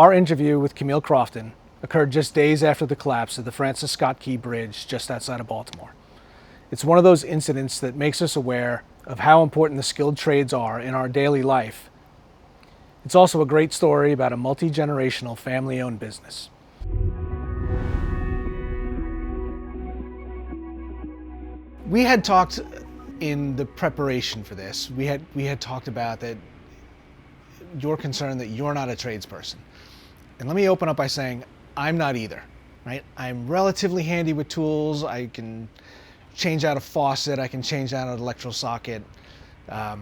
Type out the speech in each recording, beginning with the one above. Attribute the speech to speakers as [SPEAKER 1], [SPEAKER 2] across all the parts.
[SPEAKER 1] Our interview with Camille Crofton occurred just days after the collapse of the Francis Scott Key Bridge just outside of Baltimore. It's one of those incidents that makes us aware of how important the skilled trades are in our daily life. It's also a great story about a multi-generational family-owned business. We had talked in the preparation for this, we had talked about that you're concerned that you're not a tradesperson. And let me open up by saying I'm not either, right? I'm relatively handy with tools. I can change out a faucet, I can change out an electrical socket. I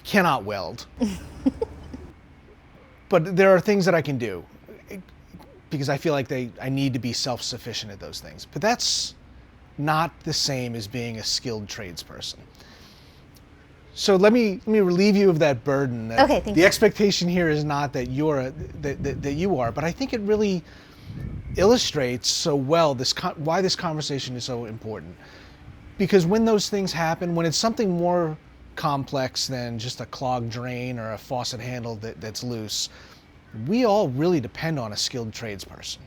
[SPEAKER 1] cannot weld. But there are things that I can do because I feel like I need to be self-sufficient at those things. But that's not the same as being a skilled tradesperson. So let me relieve you of that burden.
[SPEAKER 2] Okay, thank you.
[SPEAKER 1] The expectation here is not that that you are, but I think it really illustrates so well why this conversation is so important. Because when those things happen, when it's something more complex than just a clogged drain or a faucet handle that's loose, we all really depend on a skilled tradesperson.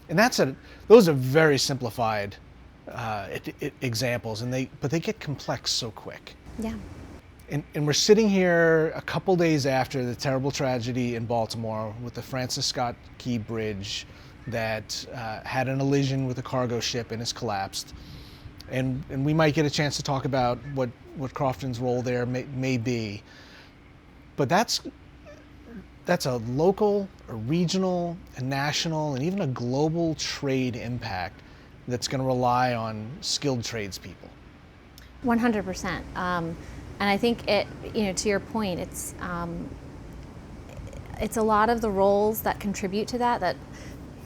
[SPEAKER 1] And those are very simplified examples, but they get complex so quick.
[SPEAKER 2] Yeah.
[SPEAKER 1] And we're sitting here a couple days after the terrible tragedy in Baltimore with the Francis Scott Key Bridge that had an collision with a cargo ship and has collapsed. And we might get a chance to talk about what Crofton's role there may be. But that's a local, a regional, a national, and even a global trade impact that's going to rely on skilled tradespeople.
[SPEAKER 2] 100%. And I think to your point, it's a lot of the roles that contribute to that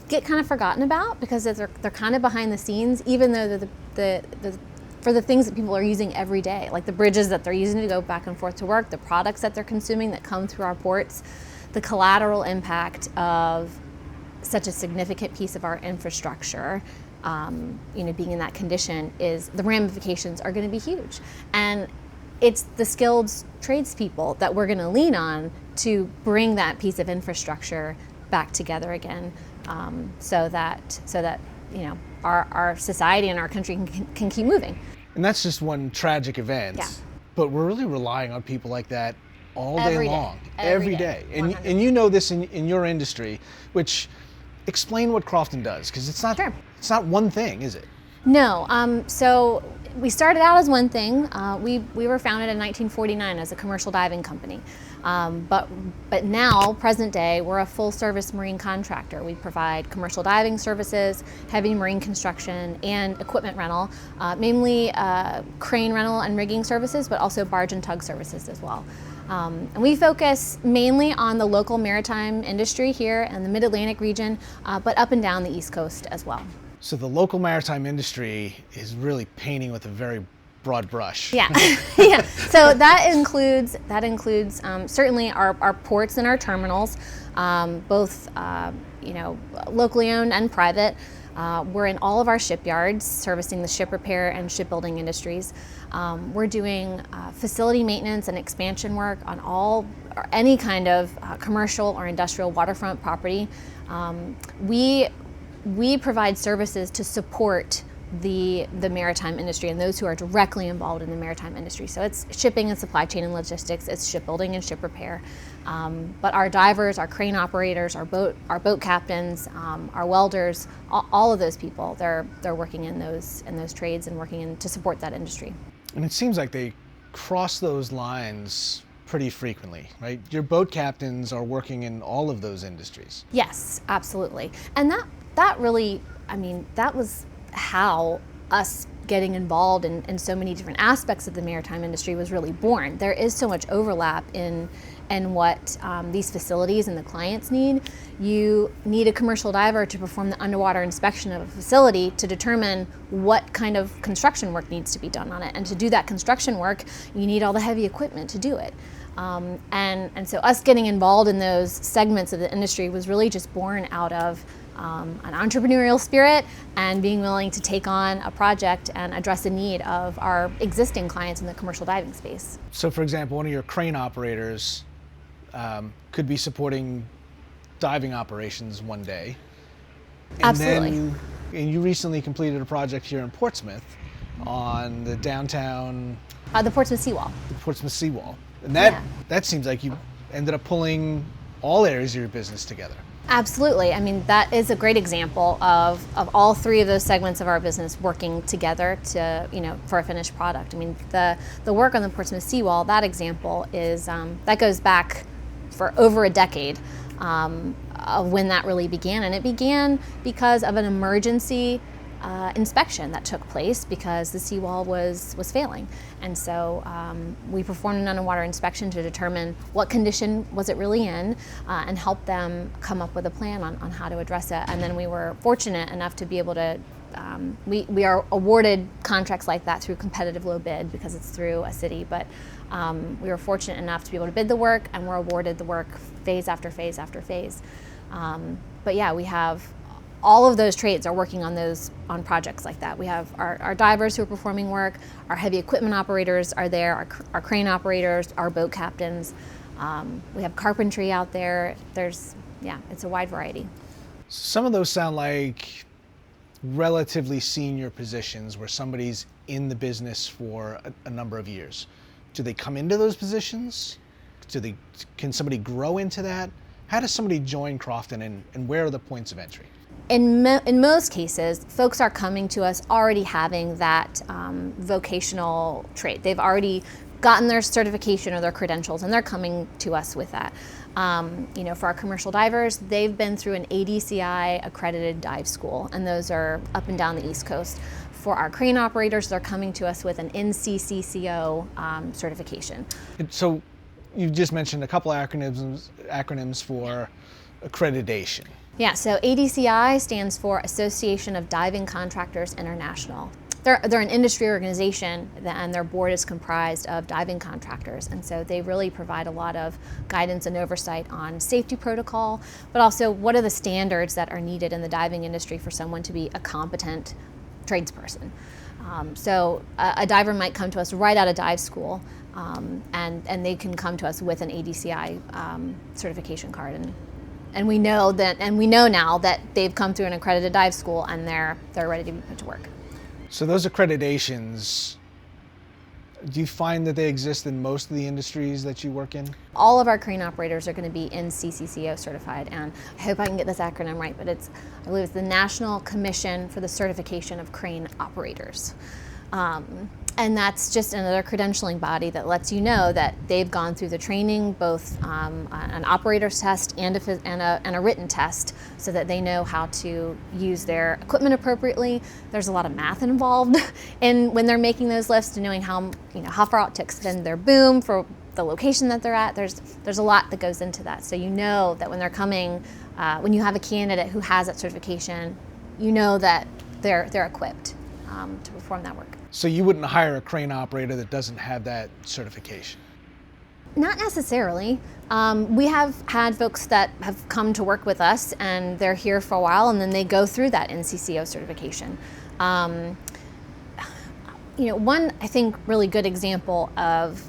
[SPEAKER 2] get kind of forgotten about because they're kind of behind the scenes, even though for the things that people are using every day, like the bridges that they're using to go back and forth to work, the products that they're consuming that come through our ports, the collateral impact of such a significant piece of our infrastructure, being in that condition, is the ramifications are going to be huge. And it's the skilled tradespeople that we're going to lean on to bring that piece of infrastructure back together again, so that our society and our country can keep moving.
[SPEAKER 1] And that's just one tragic event.
[SPEAKER 2] Yeah.
[SPEAKER 1] But we're really relying on people like that all
[SPEAKER 2] Every
[SPEAKER 1] day
[SPEAKER 2] day.
[SPEAKER 1] long,
[SPEAKER 2] Every
[SPEAKER 1] every day.
[SPEAKER 2] day.
[SPEAKER 1] And you know this in your industry, which explain what Crofton does, because it's not one thing, is it?
[SPEAKER 2] No. So we started out as one thing. We were founded in 1949 as a commercial diving company. But now, present day, we're a full-service marine contractor. We provide commercial diving services, heavy marine construction, and equipment rental, mainly crane rental and rigging services, but also barge and tug services as well. And we focus mainly on the local maritime industry here in the Mid-Atlantic region, but up and down the East Coast as well.
[SPEAKER 1] So the local maritime industry is really painting with a very broad brush.
[SPEAKER 2] Yeah, yeah. So that includes certainly our ports and our terminals, both locally owned and private. We're in all of our shipyards, servicing the ship repair and shipbuilding industries. We're doing facility maintenance and expansion work on any kind of commercial or industrial waterfront property. We provide services to support the maritime industry and those who are directly involved in the maritime industry. So it's shipping and supply chain and logistics, it's shipbuilding and ship repair. But our divers, our crane operators, our boat captains, our welders, all of those people, they're working in those trades and working to support that industry.
[SPEAKER 1] And it seems like they cross those lines pretty frequently, right? Your boat captains are working in all of those industries.
[SPEAKER 2] Yes, absolutely. And that really, that was how us getting involved in so many different aspects of the maritime industry was really born. There is so much overlap in what these facilities and the clients need. You need a commercial diver to perform the underwater inspection of a facility to determine what kind of construction work needs to be done on it. And to do that construction work, you need all the heavy equipment to do it. And so us getting involved in those segments of the industry was really just born out of an entrepreneurial spirit and being willing to take on a project and address the need of our existing clients in the commercial diving space.
[SPEAKER 1] So for example, one of your crane operators could be supporting diving operations one day. And
[SPEAKER 2] Absolutely.
[SPEAKER 1] And you recently completed a project here in Portsmouth on the downtown
[SPEAKER 2] The Portsmouth seawall.
[SPEAKER 1] Portsmouth seawall. And
[SPEAKER 2] Yeah.
[SPEAKER 1] that seems like you ended up pulling all areas of your business together.
[SPEAKER 2] Absolutely. I mean, that is a great example of all three of those segments of our business working together to, for a finished product. I mean, the work on the Portsmouth seawall, that example is, that goes back for over a decade of when that really began. And it began because of an emergency inspection that took place because the seawall was failing. And so we performed an underwater inspection to determine what condition was it really in and help them come up with a plan on how to address it. And then we were fortunate enough to be able to, we are awarded contracts like that through competitive low bid because it's through a city, but we were fortunate enough to be able to bid the work, and we're awarded the work phase after phase after phase. But yeah, we have all of those trades are working on projects like that. We have our divers who are performing work, our heavy equipment operators are there, our crane operators, our boat captains. We have carpentry out there. It's a wide variety.
[SPEAKER 1] Some of those sound like relatively senior positions where somebody's in the business for a number of years. Do they come into those positions? Can somebody grow into that? How does somebody join Crofton, and where are the points of entry?
[SPEAKER 2] In most cases, folks are coming to us already having that vocational trade. They've already gotten their certification or their credentials, and they're coming to us with that. For our commercial divers, they've been through an ADCI accredited dive school, and those are up and down the East Coast. For our crane operators, they're coming to us with an NCCCO certification.
[SPEAKER 1] So you just mentioned a couple acronyms for accreditation.
[SPEAKER 2] Yeah, so ADCI stands for Association of Diving Contractors International. They're an industry organization, and their board is comprised of diving contractors, and so they really provide a lot of guidance and oversight on safety protocol, but also what are the standards that are needed in the diving industry for someone to be a competent tradesperson. So a diver might come to us right out of dive school, and they can come to us with an ADCI certification card. And we know now that they've come through an accredited dive school and they're ready to be put to work.
[SPEAKER 1] So those accreditations, do you find that they exist in most of the industries that you work in?
[SPEAKER 2] All of our crane operators are going to be NCCCO certified, and I hope I can get this acronym right, but I believe it's the National Commission for the Certification of Crane Operators. And that's just another credentialing body that lets you know that they've gone through the training, both an operator's test and a written test, so that they know how to use their equipment appropriately. There's a lot of math involved when they're making those lifts, and knowing how far out to extend their boom for the location that they're at. There's a lot that goes into that. So you know that when they're coming, when you have a candidate who has that certification, you know that they're equipped to perform that work.
[SPEAKER 1] So you wouldn't hire a crane operator that doesn't have that certification?
[SPEAKER 2] Not necessarily. We have had folks that have come to work with us, and they're here for a while, and then they go through that NCCO certification. One, I think, really good example of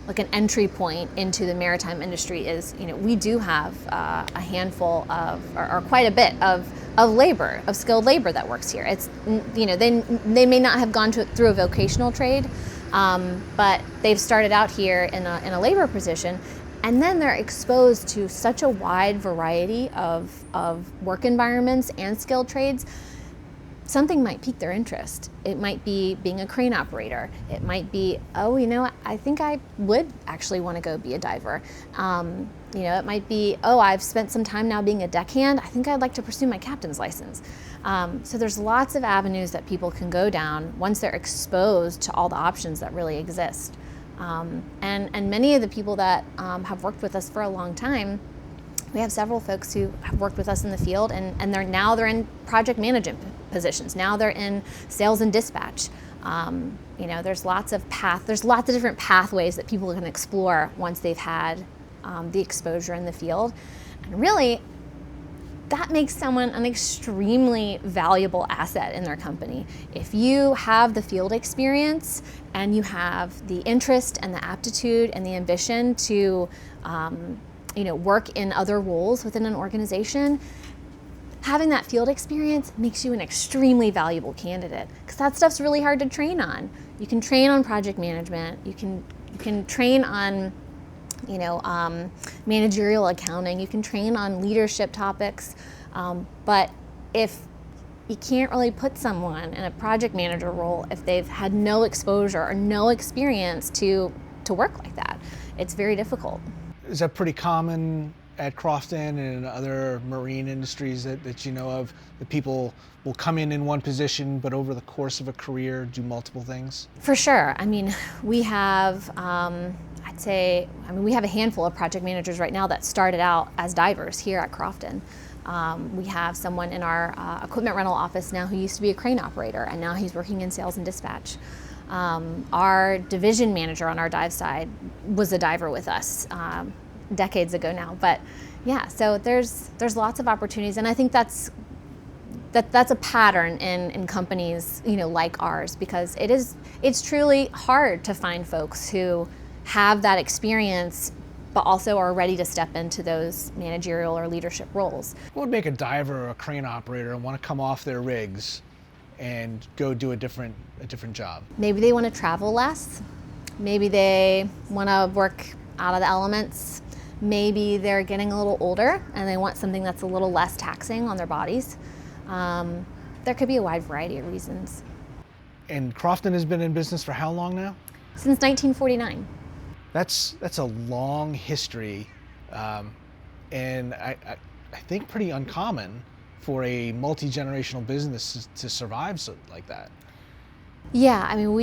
[SPEAKER 2] like an entry point into the maritime industry is, we do have a handful of, or quite a bit of labor, of skilled labor that works here. It's, they may not have gone through a vocational trade, but they've started out here in a labor position, and then they're exposed to such a wide variety of work environments and skilled trades. Something might pique their interest. It might be being a crane operator. It might be, I think I would actually want to go be a diver. It might be, I've spent some time now being a deckhand. I think I'd like to pursue my captain's license. So there's lots of avenues that people can go down once they're exposed to all the options that really exist. And many of the people that have worked with us for a long time, we have several folks who have worked with us in the field, and they're in project management positions. Now they're in sales and dispatch. There's lots of different pathways that people can explore once they've had the exposure in the field. And really, that makes someone an extremely valuable asset in their company. If you have the field experience and you have the interest and the aptitude and the ambition to work in other roles within an organization, having that field experience makes you an extremely valuable candidate, because that stuff's really hard to train on. You can train on project management, you can train on managerial accounting, you can train on leadership topics, but if you can't really put someone in a project manager role if they've had no exposure or no experience to work like that, it's very difficult.
[SPEAKER 1] Is that pretty common at Crofton and in other marine industries that you know of, that people will come in one position, but over the course of a career do multiple things?
[SPEAKER 2] For sure. I mean, we have, we have a handful of project managers right now that started out as divers here at Crofton. We have someone in our equipment rental office now who used to be a crane operator, and now he's working in sales and dispatch. Our division manager on our dive side was a diver with us decades ago now. But yeah, so there's lots of opportunities, and I think that's a pattern in companies like ours, because it's truly hard to find folks who have that experience but also are ready to step into those managerial or leadership roles.
[SPEAKER 1] What would make a diver or a crane operator want to come off their rigs and go do a different job?
[SPEAKER 2] Maybe they want to travel less. Maybe they want to work out of the elements. Maybe they're getting a little older and they want something that's a little less taxing on their bodies. There could be a wide variety of reasons.
[SPEAKER 1] And Crofton has been in business for how long now?
[SPEAKER 2] Since 1949.
[SPEAKER 1] That's a long history, and I think pretty uncommon for a multi-generational business to survive like that.
[SPEAKER 2] Yeah, I mean,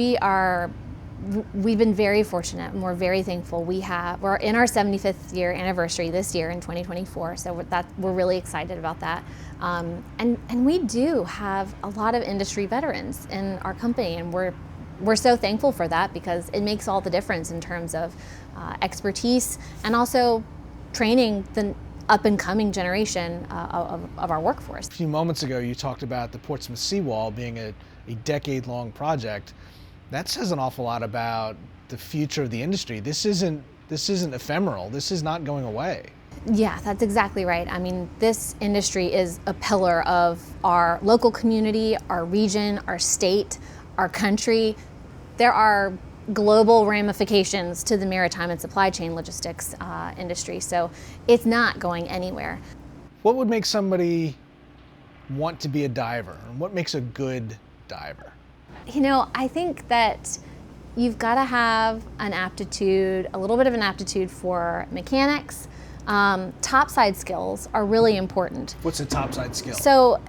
[SPEAKER 2] we've been very fortunate, and we're very thankful. We're in our 75th year anniversary this year in 2024, so we're really excited about that. And we do have a lot of industry veterans in our company, and we're so thankful for that, because it makes all the difference in terms of expertise and also training the up-and-coming generation of our workforce.
[SPEAKER 1] A few moments ago, you talked about the Portsmouth seawall being a decade-long project. That says an awful lot about the future of the industry. This isn't ephemeral. This is not going away.
[SPEAKER 2] Yeah, that's exactly right. I mean, this industry is a pillar of our local community, our region, our state, our country. There are global ramifications to the maritime and supply chain logistics industry, so it's not going anywhere.
[SPEAKER 1] What would make somebody want to be a diver? What makes a good diver?
[SPEAKER 2] I think that you've got to have a little bit of an aptitude for mechanics. Topside skills are really important.
[SPEAKER 1] What's a topside skill?
[SPEAKER 2] So,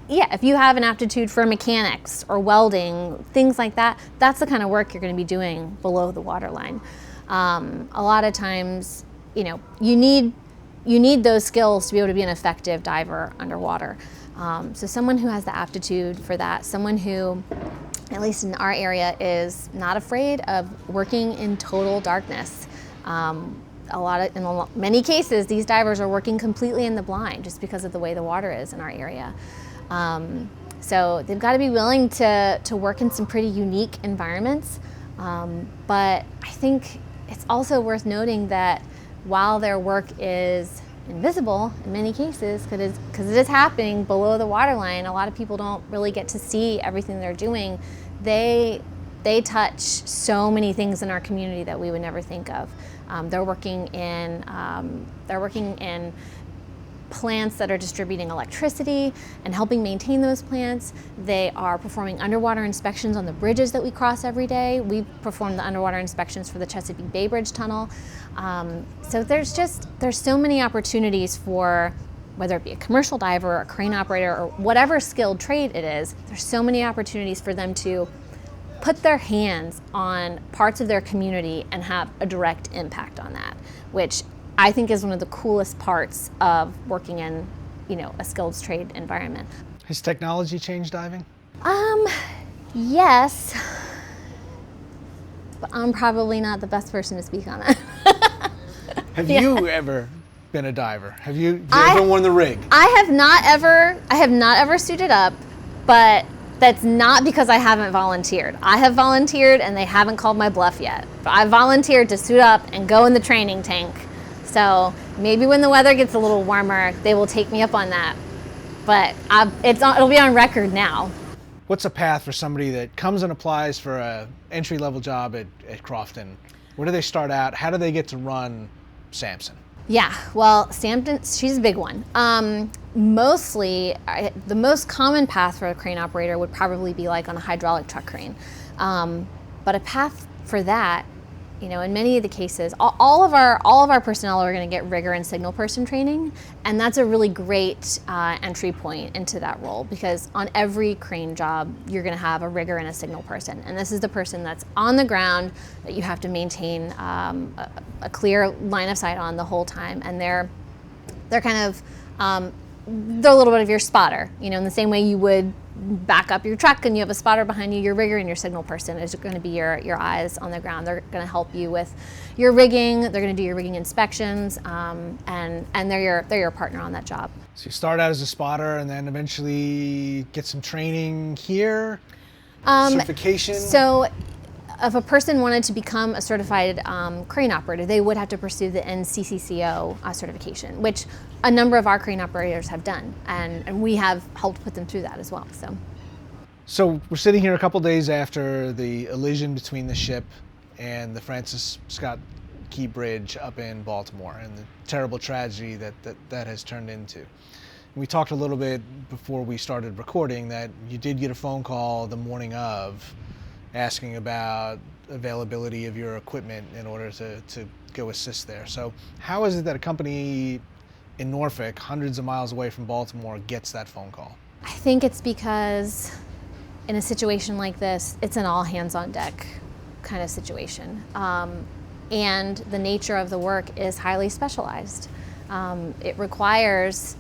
[SPEAKER 2] yeah, if you have an aptitude for mechanics or welding, things like that, that's the kind of work you're going to be doing below the waterline. A lot of times, you need those skills to be able to be an effective diver underwater. So someone who has the aptitude for that, someone who, at least in our area, is not afraid of working in total darkness. In many cases, these divers are working completely in the blind just because of the way the water is in our area. So they've got to be willing to work in some pretty unique environments. But I think it's also worth noting that while their work is invisible in many cases, because it is happening below the waterline, a lot of people don't really get to see everything they're doing. They touch so many things in our community that we would never think of. They're working in plants that are distributing electricity and helping maintain those plants. They are performing underwater inspections on the bridges that we cross every day. We perform the underwater inspections for the Chesapeake Bay Bridge Tunnel. So there's so many opportunities for, whether it be a commercial diver, or a crane operator, or whatever skilled trade it is, there's so many opportunities for them to put their hands on parts of their community and have a direct impact on that, which I think is one of the coolest parts of working in, a skilled trade environment.
[SPEAKER 1] Has technology changed diving?
[SPEAKER 2] Yes, but I'm probably not the best person to speak on that.
[SPEAKER 1] Have you ever been a diver? Have you ever worn the rig?
[SPEAKER 2] I have not ever suited up, but that's not because I haven't volunteered. I have volunteered and they haven't called my bluff yet. But I volunteered to suit up and go in the training tank. So Maybe when the weather gets a little warmer, they will take me up on that. But it'll be on record now.
[SPEAKER 1] What's a path for somebody that comes and applies for a entry-level job at Crofton? Where do they start out? How do they get to run Samson?
[SPEAKER 2] Yeah, well, Sampton, she's a big one. Mostly, the most common path for a crane operator would probably be like on a hydraulic truck crane. But a path for that, in many of the cases, all of our personnel are going to get rigger and signal person training, and that's a really great entry point into that role, because on every crane job you're going to have a rigger and a signal person, and this is the person that's on the ground that you have to maintain a clear line of sight on the whole time, and they're kind of they're a little bit of your spotter, in the same way you would back up your truck and you have a spotter behind you. Your rigger and your signal person is going to be your eyes on the ground. They're going to help you with your rigging. They're going to do your rigging inspections, and they're your partner on that job.
[SPEAKER 1] So you start out as a spotter and then eventually get some training here, certification?
[SPEAKER 2] So if a person wanted to become a certified crane operator, they would have to pursue the NCCCO certification, which a number of our crane operators have done, and we have helped put them through that as well.
[SPEAKER 1] So we're sitting here a couple days after the collision between the ship and the Francis Scott Key Bridge up in Baltimore, and the terrible tragedy that has turned into. And we talked a little bit before we started recording that you did get a phone call the morning of asking about availability of your equipment in order to go assist there. So how is it that a company in Norfolk, hundreds of miles away from Baltimore, gets that phone call?
[SPEAKER 2] I think it's because in a situation like this, it's an all hands on deck kind of situation. And the nature of the work is highly specialized. It requires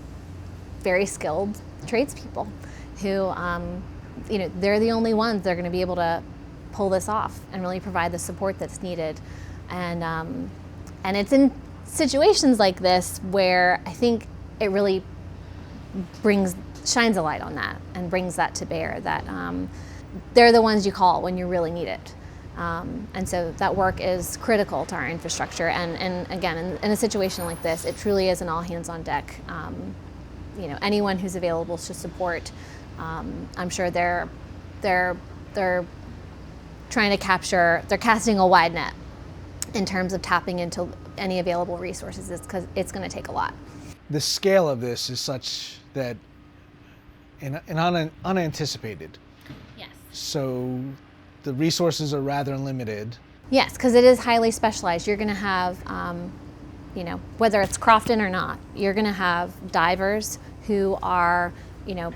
[SPEAKER 2] very skilled tradespeople who, they're the only ones that are going to be able to pull this off and really provide the support that's needed. And it's in situations like this where I think it really shines a light on that and brings that to bear, that they're the ones you call when you really need it. And so that work is critical to our infrastructure. And again, in a situation like this, it truly is an all hands on deck. Anyone who's available to support, I'm sure they're trying to capture, they're casting a wide net in terms of tapping into any available resources, because it's going to take a lot.
[SPEAKER 1] The scale of this is such that unanticipated.
[SPEAKER 2] Yes.
[SPEAKER 1] So the resources are rather limited.
[SPEAKER 2] Yes, because it is highly specialized. You're going to have, whether it's Crofton or not, you're going to have divers who are,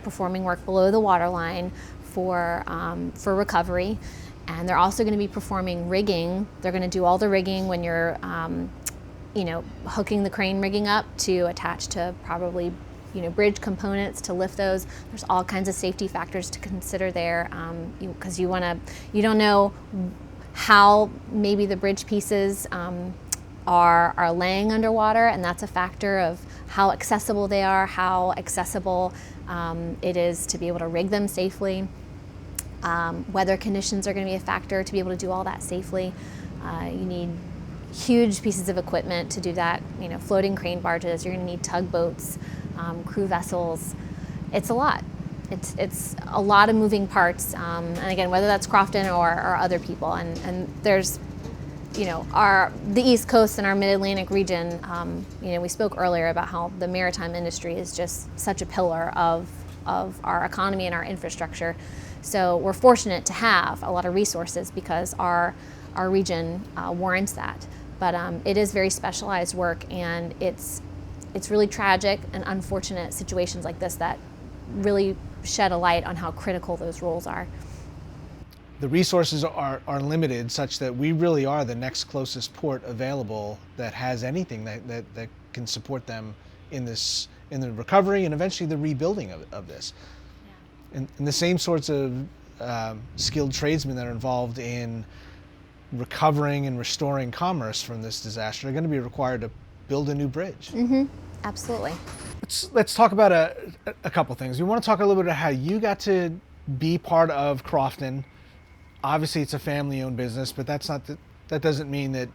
[SPEAKER 2] performing work below the waterline for recovery. And they're also going to be performing rigging. They're going to do all the rigging when you're, hooking the crane rigging up to attach to probably, bridge components to lift those. There's all kinds of safety factors to consider there, because you don't know how maybe the bridge pieces are laying underwater, and that's a factor of how accessible they are, how accessible it is to be able to rig them safely. Weather conditions are going to be a factor to be able to do all that safely. You need huge pieces of equipment to do that. Floating crane barges. You're going to need tugboats, crew vessels. It's a lot. It's a lot of moving parts. And again, whether that's Crofton or other people, and there's, the East Coast and our Mid-Atlantic region. We spoke earlier about how the maritime industry is just such a pillar of our economy and our infrastructure. So we're fortunate to have a lot of resources because our region warrants that. But it is very specialized work, and it's really tragic and unfortunate situations like this that really shed a light on how critical those roles are.
[SPEAKER 1] The resources are limited, such that we really are the next closest port available that has anything that can support them in the recovery and eventually the rebuilding of this. And the same sorts of skilled tradesmen that are involved in recovering and restoring commerce from this disaster are going to be required to build a new bridge.
[SPEAKER 2] Mm-hmm. Absolutely.
[SPEAKER 1] Let's talk about a couple things. We want to talk a little bit about how you got to be part of Crofton. Obviously, it's a family-owned business, but that doesn't mean that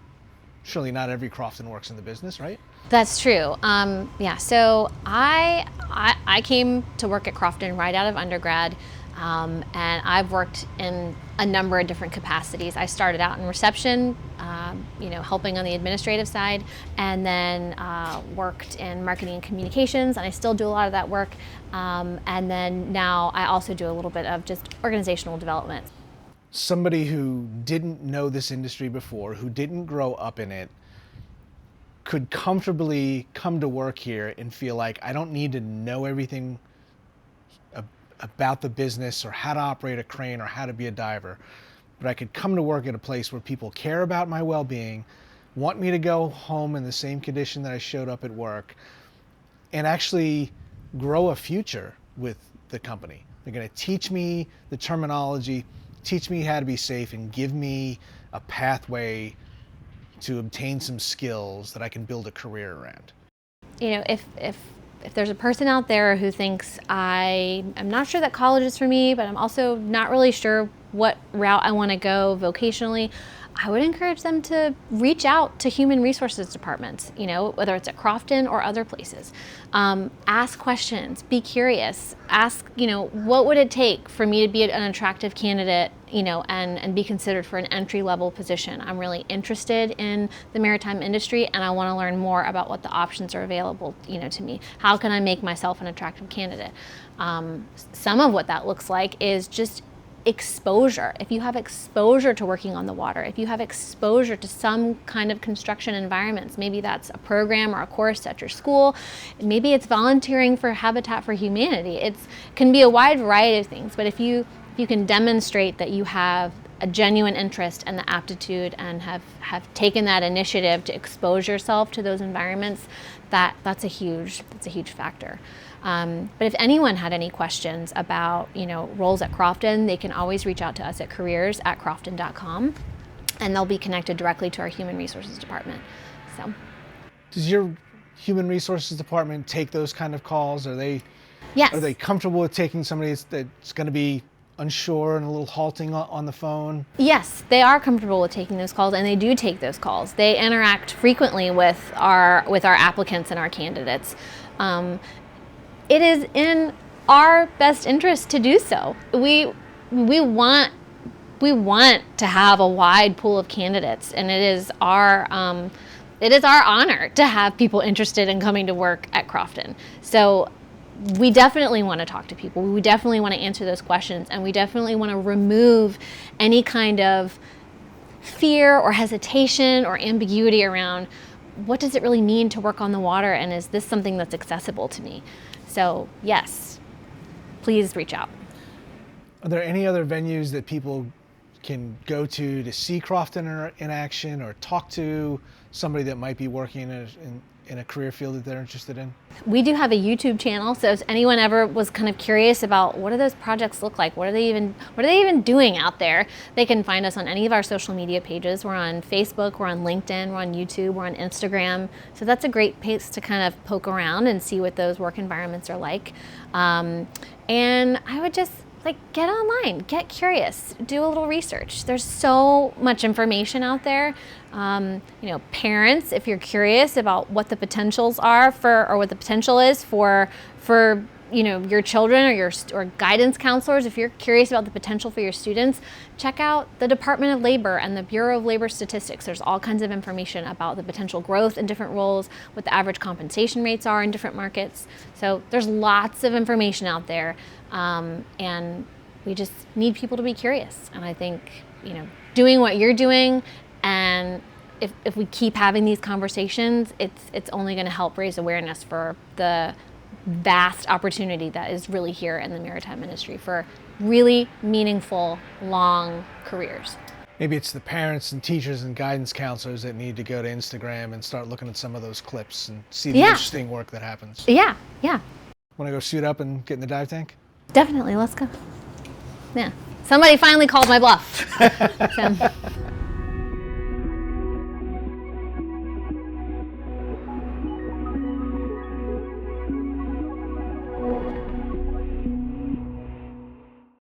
[SPEAKER 1] surely not every Crofton works in the business, right?
[SPEAKER 2] That's true. Yeah, so I came to work at Crofton right out of undergrad, and I've worked in a number of different capacities. I started out in reception, helping on the administrative side, and then worked in marketing and communications, and I still do a lot of that work. And then now I also do a little bit of just organizational development.
[SPEAKER 1] Somebody who didn't know this industry before, who didn't grow up in it, could comfortably come to work here and feel like I don't need to know everything about the business or how to operate a crane or how to be a diver, but I could come to work at a place where people care about my well-being, want me to go home in the same condition that I showed up at work, and actually grow a future with the company. They're going to teach me the terminology, teach me how to be safe, and give me a pathway to obtain some skills that I can build a career around.
[SPEAKER 2] If there's a person out there who thinks I'm not sure that college is for me, but I'm also not really sure what route I want to go vocationally, I would encourage them to reach out to human resources departments, whether it's at Crofton or other places. Ask questions, be curious, ask, what would it take for me to be an attractive candidate, and be considered for an entry-level position. I'm really interested in the maritime industry, and I want to learn more about what the options are available, to me. How can I make myself an attractive candidate? Some of what that looks like is just exposure. If you have exposure to working on the water, if you have exposure to some kind of construction environments, maybe that's a program or a course at your school, maybe it's volunteering for Habitat for Humanity. It can be a wide variety of things, but if you can demonstrate that you have a genuine interest and the aptitude and have taken that initiative to expose yourself to those environments, that's a huge factor. But if anyone had any questions about roles at Crofton, they can always reach out to us at careers@crofton.com, and they'll be connected directly to our human resources department. So,
[SPEAKER 1] does your human resources department take those kind of calls?
[SPEAKER 2] Yes.
[SPEAKER 1] Are they comfortable with taking somebody that's going to be unsure and a little halting on the phone?
[SPEAKER 2] Yes, they are comfortable with taking those calls, and they do take those calls. They interact frequently with our applicants and our candidates. It is in our best interest to do so. We want to have a wide pool of candidates, and it is our honor to have people interested in coming to work at Crofton. So we definitely want to talk to people. We definitely want to answer those questions, and we definitely want to remove any kind of fear or hesitation or ambiguity around what does it really mean to work on the water, and is this something that's accessible to me? So yes, please reach out.
[SPEAKER 1] Are there any other venues that people can go to see Crofton in action, or talk to somebody that might be working in a career field that they're interested in?
[SPEAKER 2] We do have a YouTube channel, so if anyone ever was kind of curious about what do those projects look like, what are they even doing out there, they can find us on any of our social media pages. We're on Facebook, we're on LinkedIn, we're on YouTube, we're on Instagram. So that's a great place to kind of poke around and see what those work environments are like. And I would just get online, get curious, do a little research. There's so much information out there. Parents, if you're curious about what the potentials are or what the potential is for your children, or guidance counselors, if you're curious about the potential for your students, check out the Department of Labor and the Bureau of Labor Statistics. There's all kinds of information about the potential growth in different roles, what the average compensation rates are in different markets. So there's lots of information out there, and we just need people to be curious. And I think, doing what you're doing, and if we keep having these conversations, it's only going to help raise awareness for the vast opportunity that is really here in the maritime industry for really meaningful, long careers.
[SPEAKER 1] Maybe it's the parents and teachers and guidance counselors that need to go to Instagram and start looking at some of those clips and see the interesting work that happens.
[SPEAKER 2] Yeah.
[SPEAKER 1] Want to go suit up and get in the dive tank?
[SPEAKER 2] Definitely, let's go. Yeah. Somebody finally called my bluff. So.